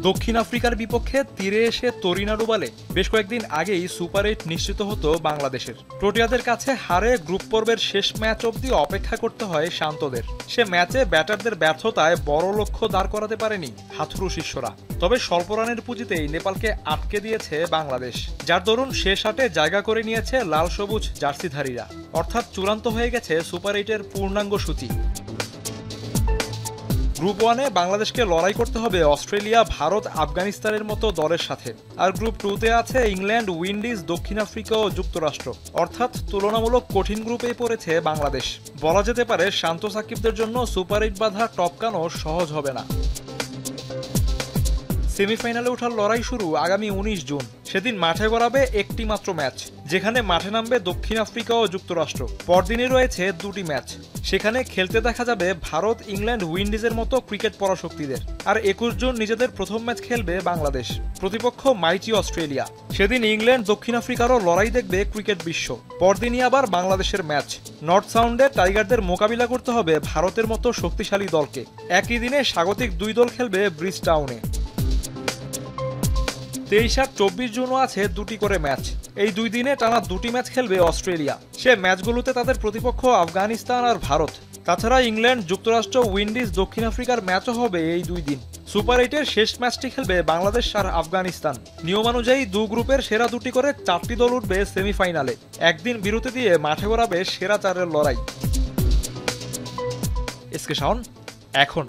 দক্ষিণ আফ্রিকার বিপক্ষে তীরে এসে তরিনা ডুবালে বেশ কয়েকদিন আগেই সুপার 8 নিশ্চিত হতো বাংলাদেশের। প্রোটিয়াদের কাছে হারে গ্রুপ পর্বের শেষ ম্যাচ অবধি অপেক্ষা করতে হয় শান্তদের। সে ম্যাচে ব্যাটারদের ব্যর্থতায় বড় লক্ষ্য দাঁড় করাতে পারেনি হাথুরু শিষ্যরা। তবে স্বল্প রানের পুঁজিতেই নেপালকে আটকে দিয়েছে বাংলাদেশ, যার দরুন শেষ আটে জায়গা করে নিয়েছে লাল সবুজ জার্সিধারীরা। অর্থাৎ চূড়ান্ত হয়ে গেছে সুপার 8-এর পূর্ণাঙ্গ সূচি। গ্রুপ 1-এ বাংলাদেশকে লড়াই করতে হবে অস্ট্রেলিয়া, ভারত, আফগানিস্তানের মতো দলের সাথে। আর গ্রুপ 2-তে আছে ইংল্যান্ড, উইন্ডিজ, দক্ষিণ আফ্রিকা ও যুক্তরাষ্ট্র। অর্থাৎ তুলনামূলক কঠিন গ্রুপেই পড়েছে বাংলাদেশ। বলা যেতে পারে শান্ত সাকিবদের জন্য সুপার 8 বাঁধা টপকানো সহজ হবে না। সেমিফাইনালে ওঠার লড়াই শুরু আগামী 19 জুন। সেদিন মাঠে গড়াবে একটি মাত্র ম্যাচ, যেখানে মাঠে নামবে দক্ষিণ আফ্রিকা ও যুক্তরাষ্ট্র। পরদিনই রয়েছে দুটি ম্যাচ। সেখানে খেলতে দেখা যাবে ভারত, ইংল্যান্ড, উইন্ডিজের মতো ক্রিকেট পরাশক্তিদের। আর 21 জুন নিজেদের প্রথম ম্যাচ খেলবে বাংলাদেশ। প্রতিপক্ষ মাইটি অস্ট্রেলিয়া। সেদিন ইংল্যান্ড, দক্ষিণ আফ্রিকারও লড়াই দেখবে ক্রিকেট বিশ্ব। পরদিনই আবার বাংলাদেশের ম্যাচ। নর্থ সাউন্ডে টাইগারদের মোকাবিলা করতে হবে ভারতের মতো শক্তিশালী দলকে। একই দিনে স্বাগতিক দুই দল খেলবে ব্রিজ টাউনে। 23 আর 24 জুনও আছে দুটি করে ম্যাচ। এই দুই দিনে টানা দুটি ম্যাচ খেলবে অস্ট্রেলিয়া। সে ম্যাচগুলোতে তাদের প্রতিপক্ষ আফগানিস্তান আর ভারত। তাছাড়া ইংল্যান্ড, যুক্তরাষ্ট্র, উইন্ডিজ, দক্ষিণ আফ্রিকার ম্যাচও হবে এই দুই দিন। সুপার 8-এর শেষ ম্যাচটি খেলবে বাংলাদেশ আর আফগানিস্তান। নিয়মানুযায়ী দু গ্রুপের সেরা দুটি করে 4টি দল উঠবে সেমিফাইনালে। একদিন বিরতি দিয়ে মাঠে গড়াবে সেরা 4-এর লড়াই। এসকে শাওন এখন।